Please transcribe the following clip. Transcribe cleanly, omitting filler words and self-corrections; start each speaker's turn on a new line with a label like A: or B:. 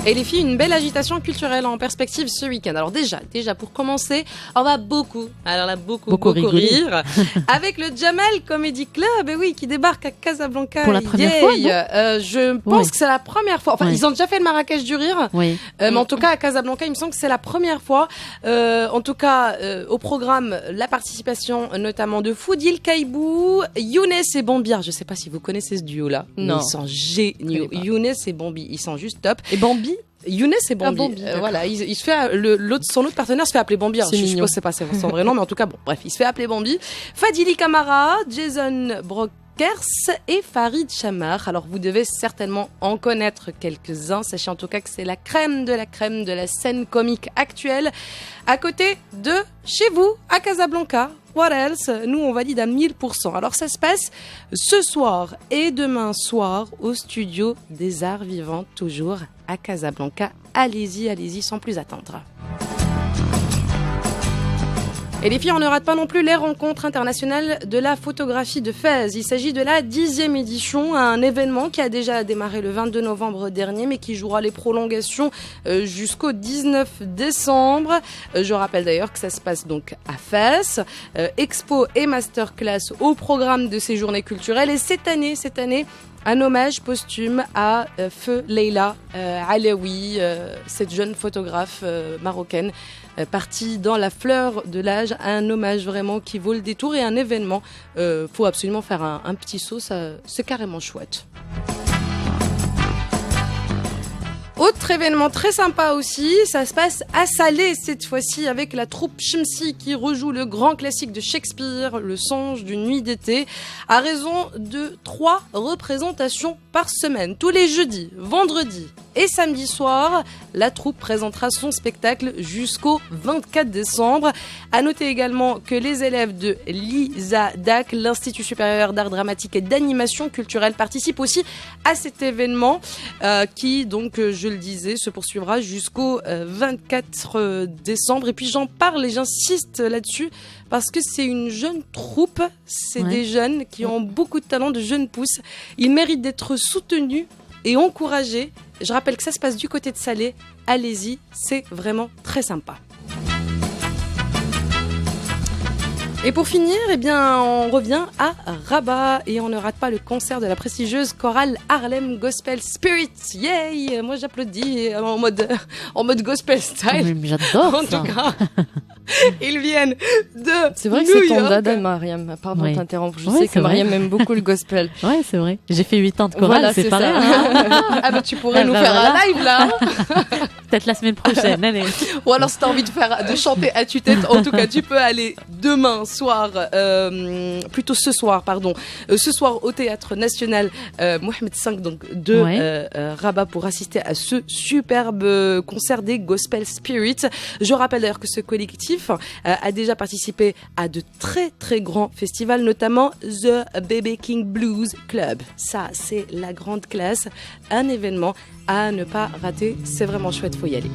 A: Et les filles, une belle agitation culturelle en perspective ce week-end. Alors déjà pour commencer, on va beaucoup rire avec le Jamel Comedy Club, qui débarque à Casablanca.
B: Pour la première fois,
A: je pense que c'est la première fois. Enfin, ils ont déjà fait le Marrakech du Rire, mais en tout cas à Casablanca, il me semble que c'est la première fois. En tout cas, au programme, la participation notamment de Foudil Kaibou, Younes et Bambi. Je sais pas si vous connaissez ce duo-là.
C: Non.
A: Ils sont géniaux. Younes et Bambi, ils sont juste top.
C: Et Bambi?
A: Younes et Bambi. Voilà, il se fait son autre partenaire se fait appeler Bambi. Je suppose que c'est pas son vrai nom, mais en tout cas bon, bref, il se fait appeler Bambi. Fadili Camara, Jason Brokers et Farid Chamar. Alors vous devez certainement en connaître quelques-uns. Sachez en tout cas que c'est la crème de la scène comique actuelle. À côté de chez vous, à Casablanca. What else? Nous, on valide à 1000%. Alors, ça se passe ce soir et demain soir au studio des Arts Vivants, toujours à Casablanca. Allez-y, sans plus attendre. Et les filles, on ne rate pas non plus les rencontres internationales de la photographie de Fès. Il s'agit de la 10e édition, un événement qui a déjà démarré le 22 novembre dernier, mais qui jouera les prolongations jusqu'au 19 décembre. Je rappelle d'ailleurs que ça se passe donc à Fès. Expo et masterclass au programme de ces journées culturelles. Et cette année, un hommage posthume à Feu Leila Alaoui, cette jeune photographe marocaine partie dans la fleur de l'âge. Un hommage vraiment qui vaut le détour et un événement. Faut absolument faire un petit saut, c'est carrément chouette. Autre événement très sympa aussi, ça se passe à Salé cette fois-ci avec la troupe Chemsi qui rejoue le grand classique de Shakespeare, Le Songe d'une nuit d'été, à raison de 3 représentations par semaine. Tous les jeudis, vendredis et samedi soir, la troupe présentera son spectacle jusqu'au 24 décembre. À noter également que les élèves de l'ISADAC, l'Institut supérieur d'art dramatique et d'animation culturelle, participent aussi à cet événement qui, donc, je le disais, se poursuivra jusqu'au 24 décembre. Et puis j'en parle et j'insiste là-dessus parce que c'est une jeune troupe, c'est des jeunes qui ont beaucoup de talent, de jeunes pousses. Ils méritent d'être soutenus et encouragés. Je rappelle que ça se passe du côté de Salé. Allez-y, c'est vraiment très sympa. Et pour finir, on revient à Rabat et on ne rate pas le concert de la prestigieuse chorale Harlem Gospel Spirit. Yay! Moi j'applaudis en mode gospel style.
B: Mais j'adore
A: en
B: ça.
A: tout cas, ils viennent de
C: C'est vrai que
A: New
C: c'est ton
A: York.
C: dada, Mariam. Pardon de t'interrompre. Je sais que
B: c'est
C: Mariam aime beaucoup le gospel.
B: Ouais, c'est vrai. J'ai fait 8 ans de chorale,
C: Voilà,
B: c'est pareil.
A: Ah bah tu pourrais nous faire un live là.
B: Peut-être la semaine prochaine. Allez.
A: Ou alors si t'as envie de chanter à tue-tête, en tout cas tu peux aller demain soir, plutôt ce soir au Théâtre National Mohamed V donc de Rabat pour assister à ce superbe concert des Gospel Spirits. Je rappelle d'ailleurs que ce collectif a déjà participé à de très très grands festivals, notamment The BB King Blues Club. Ça, c'est la grande classe, un événement à ne pas rater, c'est vraiment chouette, faut y aller.